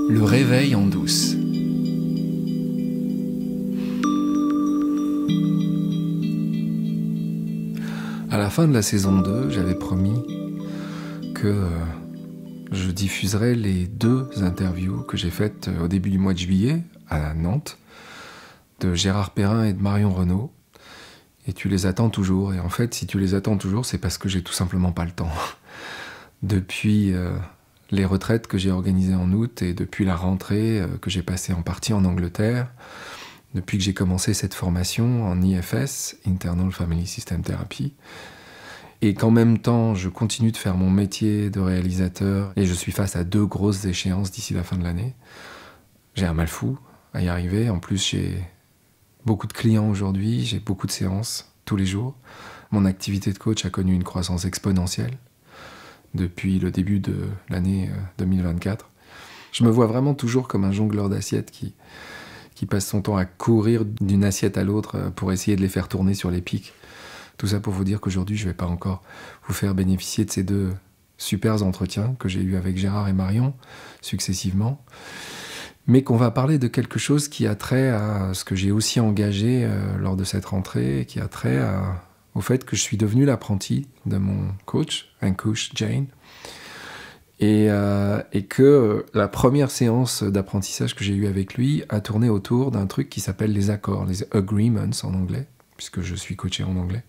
Le réveil en douce. À la fin de la saison 2, j'avais promis que je diffuserais les 2 interviews que j'ai faites au début du mois de juillet à Nantes, de Gérard Perrin et de Marion Renaud. Et tu les attends toujours. Et en fait, si tu les attends toujours, c'est parce que j'ai tout simplement pas le temps. Depuis les retraites que j'ai organisées en août et depuis la rentrée que j'ai passée en partie en Angleterre, depuis que j'ai commencé cette formation en IFS, Internal Family System Therapy, et qu'en même temps, je continue de faire mon métier de réalisateur et je suis face à 2 grosses échéances d'ici la fin de l'année. J'ai un mal fou à y arriver. En plus, j'ai beaucoup de clients aujourd'hui, j'ai beaucoup de séances tous les jours. Mon activité de coach a connu une croissance exponentielle depuis le début de l'année 2024. Je me vois vraiment toujours comme un jongleur d'assiettes qui passe son temps à courir d'une assiette à l'autre pour essayer de les faire tourner sur les pics. Tout ça pour vous dire qu'aujourd'hui, je ne vais pas encore vous faire bénéficier de ces 2 super entretiens que j'ai eus avec Gérard et Marion, successivement, mais qu'on va parler de quelque chose qui a trait à ce que j'ai aussi engagé lors de cette rentrée, qui a trait au fait que je suis devenu l'apprenti de mon coach, Ankush Jain, et que la première séance d'apprentissage que j'ai eue avec lui a tourné autour d'un truc qui s'appelle les accords, les agreements en anglais, puisque je suis coaché en anglais.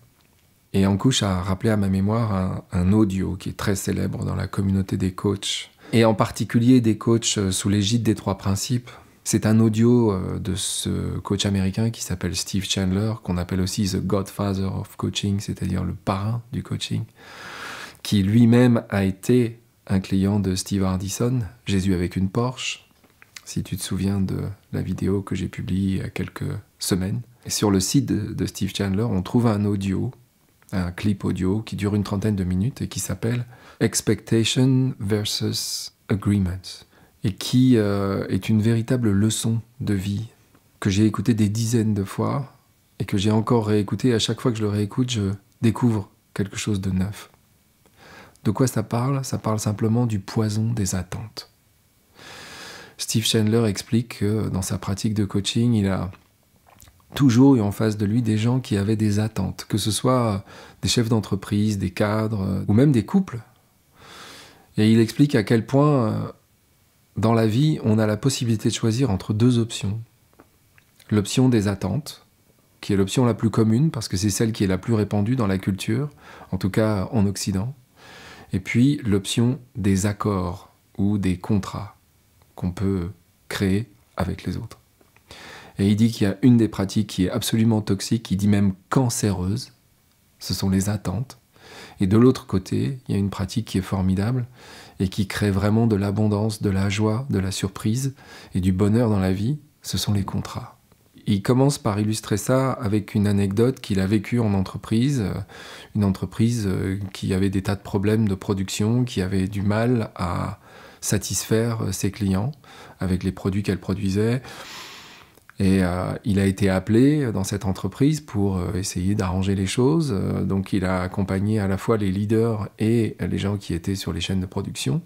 Et Ankush a rappelé à ma mémoire un audio qui est très célèbre dans la communauté des coachs, et en particulier des coachs sous l'égide des 3 principes. C'est un audio de ce coach américain qui s'appelle Steve Chandler, qu'on appelle aussi The Godfather of Coaching, c'est-à-dire le parrain du coaching, qui lui-même a été un client de Steve Hardison, Jésus avec une Porsche, si tu te souviens de la vidéo que j'ai publiée il y a quelques semaines. Et sur le site de Steve Chandler, on trouve un audio, un clip audio qui dure une 30aine de minutes et qui s'appelle Expectation versus Agreement, et qui est une véritable leçon de vie que j'ai écoutée des dizaines de fois et que j'ai encore réécoutée. À chaque fois que je le réécoute, je découvre quelque chose de neuf. De quoi ça parle ? Ça parle simplement du poison des attentes. Steve Chandler explique que dans sa pratique de coaching, il a toujours eu en face de lui des gens qui avaient des attentes, que ce soit des chefs d'entreprise, des cadres, ou même des couples. Et il explique à quel point, dans la vie, on a la possibilité de choisir entre 2 options. L'option des attentes, qui est l'option la plus commune, parce que c'est celle qui est la plus répandue dans la culture, en tout cas en Occident. Et puis l'option des accords ou des contrats qu'on peut créer avec les autres. Et il dit qu'il y a une des pratiques qui est absolument toxique, il dit même cancéreuse, ce sont les attentes. Et de l'autre côté, il y a une pratique qui est formidable et qui crée vraiment de l'abondance, de la joie, de la surprise et du bonheur dans la vie, ce sont les contrats. Il commence par illustrer ça avec une anecdote qu'il a vécue en entreprise, une entreprise qui avait des tas de problèmes de production, qui avait du mal à satisfaire ses clients avec les produits qu'elle produisait. Et il a été appelé dans cette entreprise pour essayer d'arranger les choses. Donc il a accompagné à la fois les leaders et les gens qui étaient sur les chaînes de production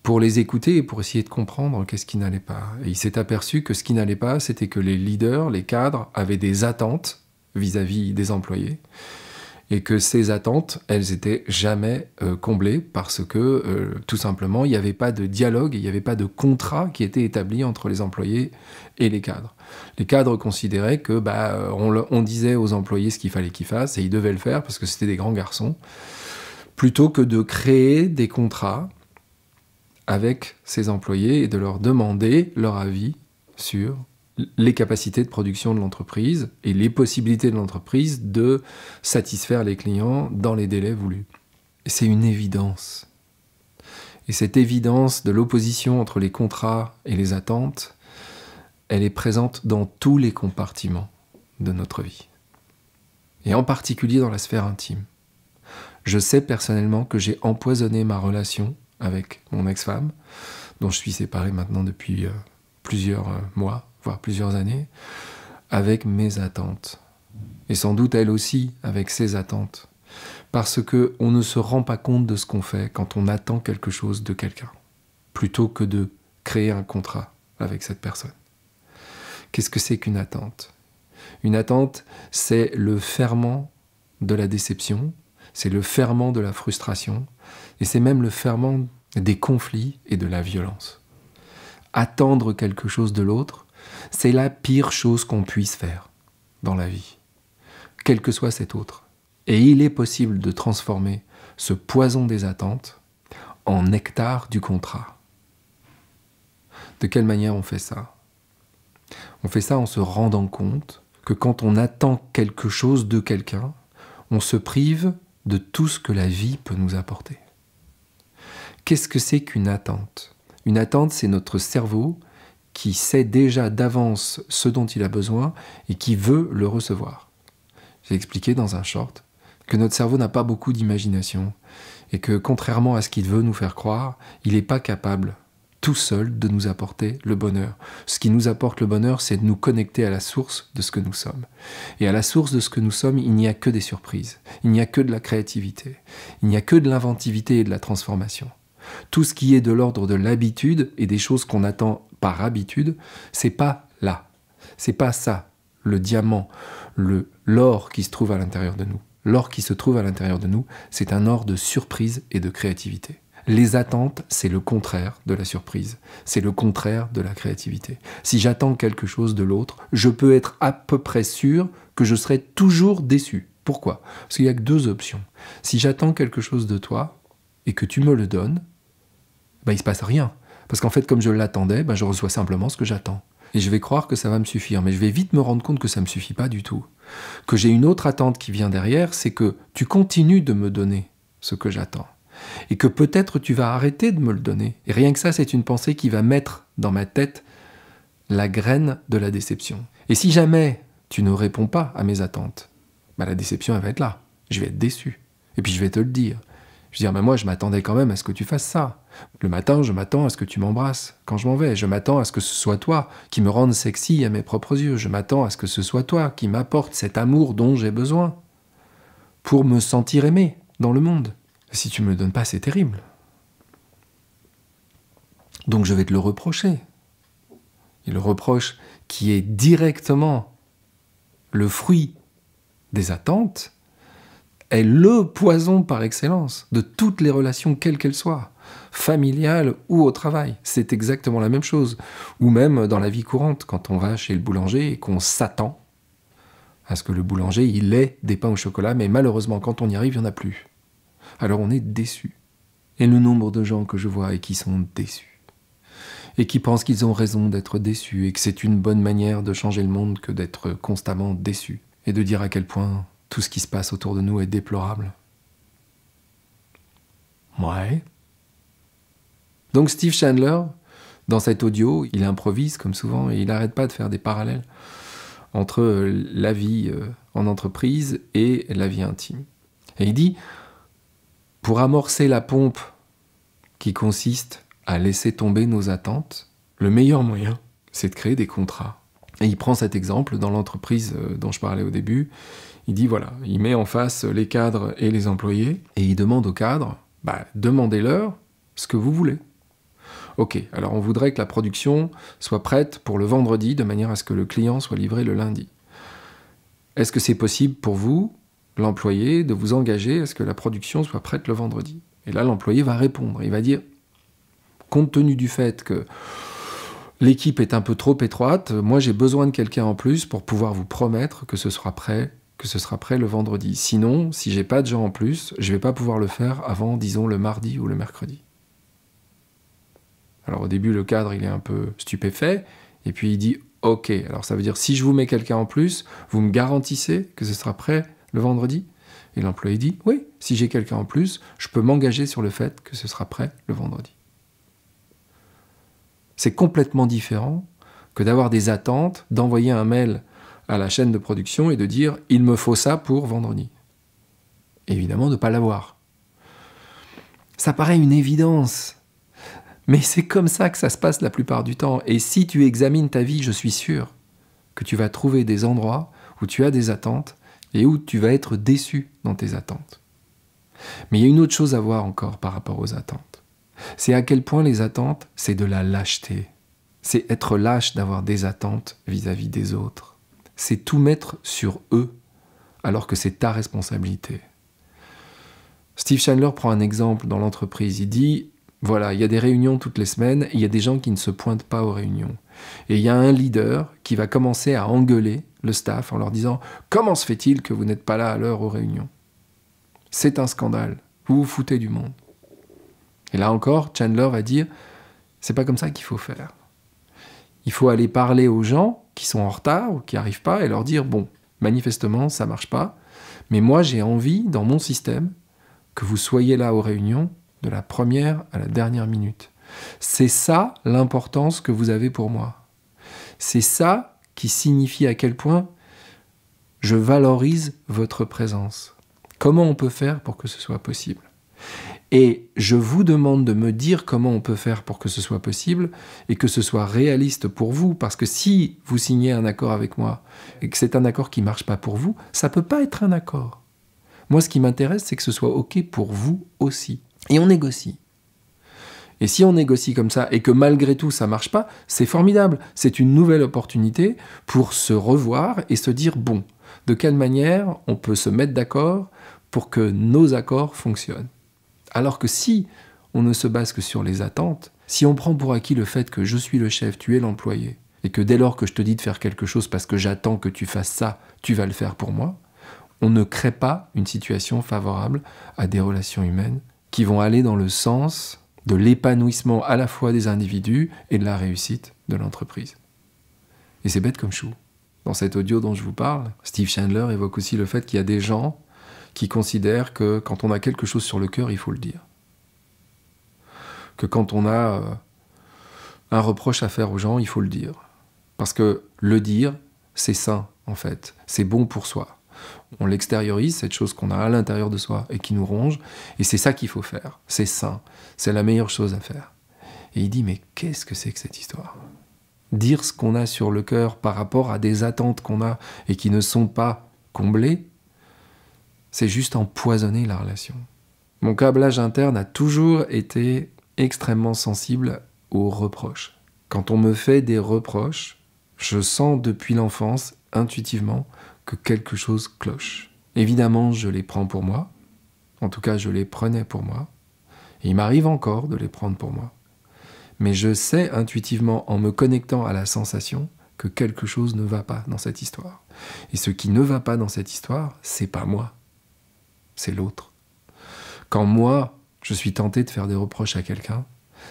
pour les écouter et pour essayer de comprendre qu'est-ce qui n'allait pas. Et il s'est aperçu que ce qui n'allait pas, c'était que les leaders, les cadres, avaient des attentes vis-à-vis des employés et que ces attentes, elles étaient jamais comblées parce que, tout simplement, il n'y avait pas de dialogue, il n'y avait pas de contrat qui était établi entre les employés et les cadres. Les cadres considéraient que on disait aux employés ce qu'il fallait qu'ils fassent et ils devaient le faire parce que c'était des grands garçons, plutôt que de créer des contrats avec ces employés et de leur demander leur avis sur les capacités de production de l'entreprise et les possibilités de l'entreprise de satisfaire les clients dans les délais voulus. Et c'est une évidence. Et cette évidence de l'opposition entre les contrats et les attentes, elle est présente dans tous les compartiments de notre vie. Et en particulier dans la sphère intime. Je sais personnellement que j'ai empoisonné ma relation avec mon ex-femme, dont je suis séparé maintenant depuis plusieurs mois, voire plusieurs années, avec mes attentes. Et sans doute elle aussi avec ses attentes. Parce qu'on ne se rend pas compte de ce qu'on fait quand on attend quelque chose de quelqu'un. Plutôt que de créer un contrat avec cette personne. Qu'est-ce que c'est qu'une attente? Une attente, c'est le ferment de la déception, c'est le ferment de la frustration, et c'est même le ferment des conflits et de la violence. Attendre quelque chose de l'autre, c'est la pire chose qu'on puisse faire dans la vie, quel que soit cet autre. Et il est possible de transformer ce poison des attentes en nectar du contrat. De quelle manière on fait ça? On fait ça en se rendant compte que quand on attend quelque chose de quelqu'un, on se prive de tout ce que la vie peut nous apporter. Qu'est-ce que c'est qu'une attente? Une attente, c'est notre cerveau qui sait déjà d'avance ce dont il a besoin et qui veut le recevoir. J'ai expliqué dans un short que notre cerveau n'a pas beaucoup d'imagination et que, contrairement à ce qu'il veut nous faire croire, il n'est pas capable tout seul de nous apporter le bonheur. Ce qui nous apporte le bonheur, c'est de nous connecter à la source de ce que nous sommes. Et à la source de ce que nous sommes, il n'y a que des surprises, il n'y a que de la créativité, il n'y a que de l'inventivité et de la transformation. Tout ce qui est de l'ordre de l'habitude et des choses qu'on attend par habitude, c'est pas là. C'est pas ça, le diamant, l'or qui se trouve à l'intérieur de nous. L'or qui se trouve à l'intérieur de nous, c'est un or de surprise et de créativité. Les attentes, c'est le contraire de la surprise. C'est le contraire de la créativité. Si j'attends quelque chose de l'autre, je peux être à peu près sûr que je serai toujours déçu. Pourquoi? Parce qu'il n'y a que deux options. Si j'attends quelque chose de toi et que tu me le donnes, il ne se passe rien. Parce qu'en fait, comme je l'attendais, je reçois simplement ce que j'attends. Et je vais croire que ça va me suffire. Mais je vais vite me rendre compte que ça ne me suffit pas du tout. Que j'ai une autre attente qui vient derrière, c'est que tu continues de me donner ce que j'attends. Et que peut-être tu vas arrêter de me le donner. Et rien que ça, c'est une pensée qui va mettre dans ma tête la graine de la déception. Et si jamais tu ne réponds pas à mes attentes, la déception, elle va être là. Je vais être déçu. Et puis je vais te le dire. Je vais dire, moi, je m'attendais quand même à ce que tu fasses ça. Le matin, je m'attends à ce que tu m'embrasses quand je m'en vais. Je m'attends à ce que ce soit toi qui me rende sexy à mes propres yeux. Je m'attends à ce que ce soit toi qui m'apporte cet amour dont j'ai besoin pour me sentir aimé dans le monde. Si tu ne me le donnes pas, c'est terrible. Donc je vais te le reprocher. Et le reproche qui est directement le fruit des attentes est le poison par excellence de toutes les relations, quelles qu'elles soient, familiales ou au travail. C'est exactement la même chose. Ou même dans la vie courante, quand on va chez le boulanger et qu'on s'attend à ce que le boulanger, il ait des pains au chocolat, mais malheureusement, quand on y arrive, il n'y en a plus. Alors on est déçu. Et le nombre de gens que je vois et qui sont déçus, et qui pensent qu'ils ont raison d'être déçus, et que c'est une bonne manière de changer le monde que d'être constamment déçus, et de dire à quel point tout ce qui se passe autour de nous est déplorable. Ouais. Donc Steve Chandler, dans cet audio, il improvise comme souvent, et il n'arrête pas de faire des parallèles entre la vie en entreprise et la vie intime. Et il dit, pour amorcer la pompe qui consiste à laisser tomber nos attentes, le meilleur moyen, c'est de créer des contrats. Et il prend cet exemple dans l'entreprise dont je parlais au début. Il dit, voilà, il met en face les cadres et les employés, et il demande aux cadres, demandez-leur ce que vous voulez. Ok, alors on voudrait que la production soit prête pour le vendredi, de manière à ce que le client soit livré le lundi. Est-ce que c'est possible pour vous, l'employé, de vous engager à ce que la production soit prête le vendredi? Et là, l'employé va répondre, il va dire, compte tenu du fait que l'équipe est un peu trop étroite, moi j'ai besoin de quelqu'un en plus pour pouvoir vous promettre que ce sera prêt le vendredi. Sinon, si j'ai pas de gens en plus, je vais pas pouvoir le faire avant, disons, le mardi ou le mercredi. Alors au début, le cadre, il est un peu stupéfait, et puis il dit, ok, alors ça veut dire, si je vous mets quelqu'un en plus, vous me garantissez que ce sera prêt le vendredi? Et l'employé dit, oui, si j'ai quelqu'un en plus, je peux m'engager sur le fait que ce sera prêt le vendredi. C'est complètement différent que d'avoir des attentes, d'envoyer un mail à la chaîne de production et de dire « il me faut ça pour vendredi ». Évidemment, de ne pas l'avoir. Ça paraît une évidence, mais c'est comme ça que ça se passe la plupart du temps. Et si tu examines ta vie, je suis sûr que tu vas trouver des endroits où tu as des attentes et où tu vas être déçu dans tes attentes. Mais il y a une autre chose à voir encore par rapport aux attentes. C'est à quel point les attentes, c'est de la lâcheté. C'est être lâche d'avoir des attentes vis-à-vis des autres. C'est tout mettre sur eux, alors que c'est ta responsabilité. Steve Chandler prend un exemple dans l'entreprise. Il dit, voilà, il y a des réunions toutes les semaines, et il y a des gens qui ne se pointent pas aux réunions. Et il y a un leader qui va commencer à engueuler le staff en leur disant « Comment se fait-il que vous n'êtes pas là à l'heure aux réunions ? C'est un scandale, vous vous foutez du monde. » Et là encore, Chandler va dire « C'est pas comme ça qu'il faut faire. Il faut aller parler aux gens qui sont en retard ou qui n'arrivent pas et leur dire « Bon, manifestement, ça marche pas, mais moi j'ai envie, dans mon système, que vous soyez là aux réunions de la première à la dernière minute. C'est ça l'importance que vous avez pour moi. C'est ça qui signifie à quel point je valorise votre présence. Comment on peut faire pour que ce soit possible ? Et je vous demande de me dire comment on peut faire pour que ce soit possible et que ce soit réaliste pour vous, parce que si vous signez un accord avec moi et que c'est un accord qui ne marche pas pour vous, ça ne peut pas être un accord. Moi, ce qui m'intéresse, c'est que ce soit OK pour vous aussi. Et on négocie. Et si on négocie comme ça et que malgré tout ça ne marche pas, c'est formidable. C'est une nouvelle opportunité pour se revoir et se dire, bon, de quelle manière on peut se mettre d'accord pour que nos accords fonctionnent. Alors que si on ne se base que sur les attentes, si on prend pour acquis le fait que je suis le chef, tu es l'employé, et que dès lors que je te dis de faire quelque chose parce que j'attends que tu fasses ça, tu vas le faire pour moi, on ne crée pas une situation favorable à des relations humaines qui vont aller dans le sens de l'épanouissement à la fois des individus et de la réussite de l'entreprise. Et c'est bête comme chou. Dans cet audio dont je vous parle, Steve Chandler évoque aussi le fait qu'il y a des gens qui considèrent que quand on a quelque chose sur le cœur, il faut le dire. Que quand on a un reproche à faire aux gens, il faut le dire. Parce que le dire, c'est sain, en fait. C'est bon pour soi. On l'extériorise, cette chose qu'on a à l'intérieur de soi et qui nous ronge, et c'est ça qu'il faut faire. C'est sain. C'est la meilleure chose à faire. Et il dit, mais qu'est-ce que c'est que cette histoire ? Dire ce qu'on a sur le cœur par rapport à des attentes qu'on a et qui ne sont pas comblées, c'est juste empoisonner la relation. Mon câblage interne a toujours été extrêmement sensible aux reproches. Quand on me fait des reproches, je sens depuis l'enfance, intuitivement, que quelque chose cloche. Évidemment, je les prends pour moi. En tout cas, je les prenais pour moi. Et il m'arrive encore de les prendre pour moi. Mais je sais intuitivement, en me connectant à la sensation, que quelque chose ne va pas dans cette histoire. Et ce qui ne va pas dans cette histoire, c'est pas moi. C'est l'autre. Quand moi, je suis tenté de faire des reproches à quelqu'un,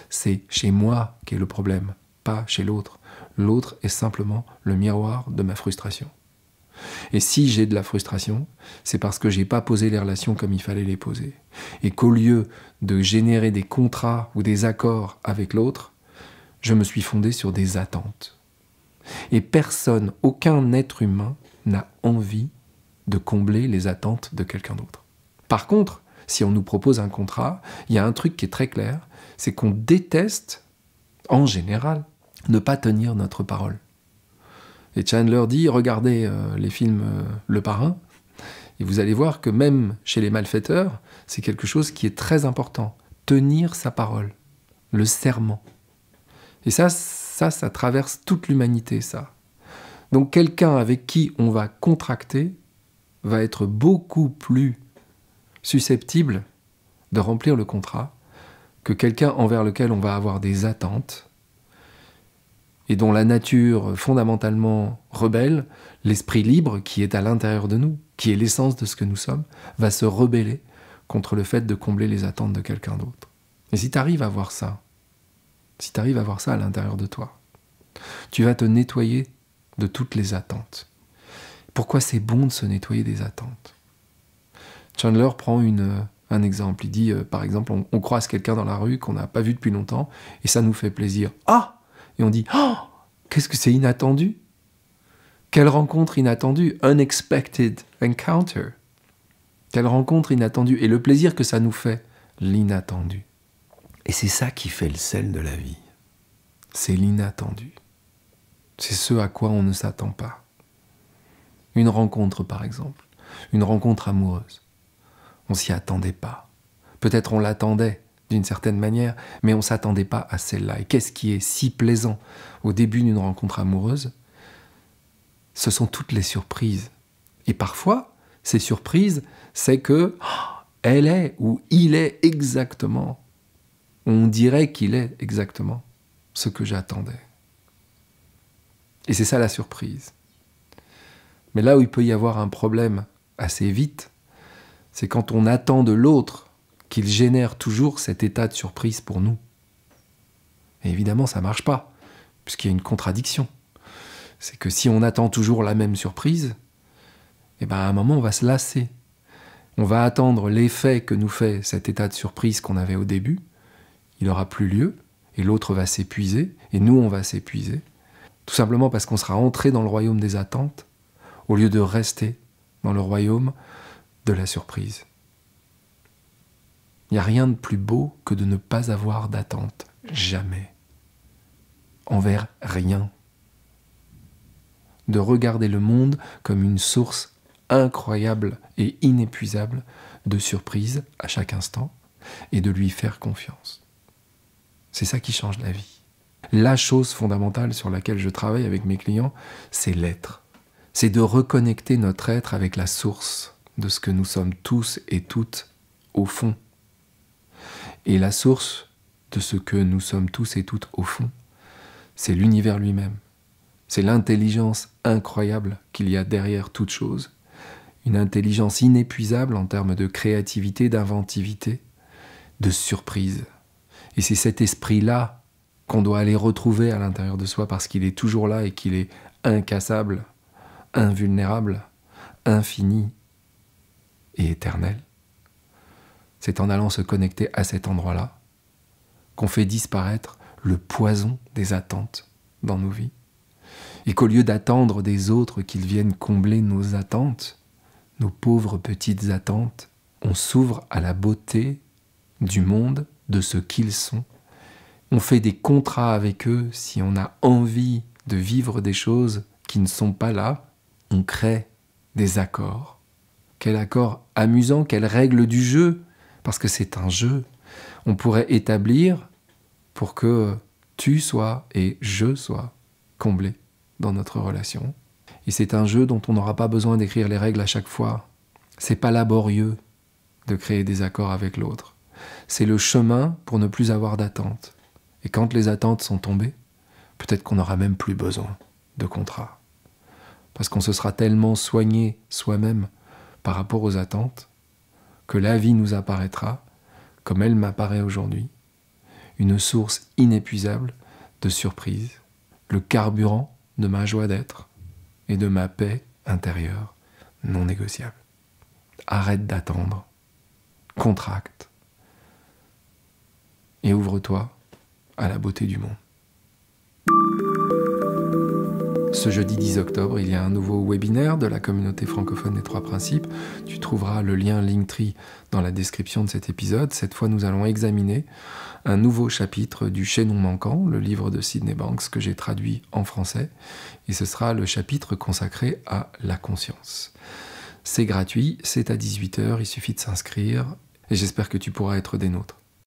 c'est chez moi qu'est le problème, pas chez l'autre. L'autre est simplement le miroir de ma frustration. Et si j'ai de la frustration, c'est parce que j'ai pas posé les relations comme il fallait les poser. Et qu'au lieu de générer des contrats ou des accords avec l'autre, je me suis fondé sur des attentes. Et personne, aucun être humain n'a envie de combler les attentes de quelqu'un d'autre. Par contre, si on nous propose un contrat, il y a un truc qui est très clair, c'est qu'on déteste, en général, ne pas tenir notre parole. Et Chandler dit, regardez les films Le Parrain, et vous allez voir que même chez les malfaiteurs, c'est quelque chose qui est très important. Tenir sa parole, le serment. Et ça traverse toute l'humanité, ça. Donc quelqu'un avec qui on va contracter va être beaucoup plus susceptible de remplir le contrat que quelqu'un envers lequel on va avoir des attentes et dont la nature fondamentalement rebelle, l'esprit libre qui est à l'intérieur de nous, qui est l'essence de ce que nous sommes, va se rebeller contre le fait de combler les attentes de quelqu'un d'autre. Et si tu arrives à voir ça, si tu arrives à voir ça à l'intérieur de toi, tu vas te nettoyer de toutes les attentes. Pourquoi c'est bon de se nettoyer des attentes ? Chandler prend un exemple. Il dit, par exemple, on croise quelqu'un dans la rue qu'on n'a pas vu depuis longtemps et ça nous fait plaisir. Ah ! Et on dit, oh, qu'est-ce que c'est inattendu ? Quelle rencontre inattendue ? Unexpected encounter. Quelle rencontre inattendue. Et le plaisir que ça nous fait, l'inattendu. Et c'est ça qui fait le sel de la vie. C'est l'inattendu. C'est ce à quoi on ne s'attend pas. Une rencontre, par exemple. Une rencontre amoureuse. On s'y attendait pas. Peut-être on l'attendait d'une certaine manière, mais on ne s'attendait pas à celle-là. Et qu'est-ce qui est si plaisant au début d'une rencontre amoureuse? Ce sont toutes les surprises. Et parfois, ces surprises, c'est que elle est ou il est exactement, on dirait qu'il est exactement ce que j'attendais. Et c'est ça la surprise. Mais là où il peut y avoir un problème assez vite, c'est quand on attend de l'autre qu'il génère toujours cet état de surprise pour nous. Et évidemment, ça ne marche pas, puisqu'il y a une contradiction. C'est que si on attend toujours la même surprise, eh ben à un moment, on va se lasser. On va attendre l'effet que nous fait cet état de surprise qu'on avait au début. Il n'aura plus lieu, et l'autre va s'épuiser, et nous, on va s'épuiser. Tout simplement parce qu'on sera entré dans le royaume des attentes, au lieu de rester dans le royaume de la surprise. Il n'y a rien de plus beau que de ne pas avoir d'attente, jamais. Envers rien. De regarder le monde comme une source incroyable et inépuisable de surprises à chaque instant et de lui faire confiance. C'est ça qui change la vie. La chose fondamentale sur laquelle je travaille avec mes clients, c'est l'être. C'est de reconnecter notre être avec la source de ce que nous sommes tous et toutes au fond. Et la source de ce que nous sommes tous et toutes au fond, c'est l'univers lui-même. C'est l'intelligence incroyable qu'il y a derrière toute chose. Une intelligence inépuisable en termes de créativité, d'inventivité, de surprise. Et c'est cet esprit-là qu'on doit aller retrouver à l'intérieur de soi parce qu'il est toujours là et qu'il est incassable, invulnérable, infini et éternel. C'est en allant se connecter à cet endroit-là qu'on fait disparaître le poison des attentes dans nos vies. Et qu'au lieu d'attendre des autres qu'ils viennent combler nos attentes, nos pauvres petites attentes, on s'ouvre à la beauté du monde, de ce qu'ils sont. On fait des contrats avec eux si on a envie de vivre des choses qui ne sont pas là. On crée des accords. Quel accord amusant, quelle règle du jeu, parce que c'est un jeu. On pourrait établir pour que tu sois et je sois comblés dans notre relation. Et c'est un jeu dont on n'aura pas besoin d'écrire les règles à chaque fois. C'est pas laborieux de créer des accords avec l'autre. C'est le chemin pour ne plus avoir d'attente. Et quand les attentes sont tombées, peut-être qu'on n'aura même plus besoin de contrat. Parce qu'on se sera tellement soigné soi-même par rapport aux attentes que la vie nous apparaîtra, comme elle m'apparaît aujourd'hui, une source inépuisable de surprises, le carburant de ma joie d'être et de ma paix intérieure non négociable. Arrête d'attendre, contracte et ouvre-toi à la beauté du monde. Ce jeudi 10 octobre, il y a un nouveau webinaire de la communauté francophone des Trois Principes. Tu trouveras le lien Linktree dans la description de cet épisode. Cette fois, nous allons examiner un nouveau chapitre du Chaînon manquant, le livre de Sydney Banks que j'ai traduit en français. Et ce sera le chapitre consacré à la conscience. C'est gratuit, c'est à 18h, il suffit de s'inscrire et j'espère que tu pourras être des nôtres.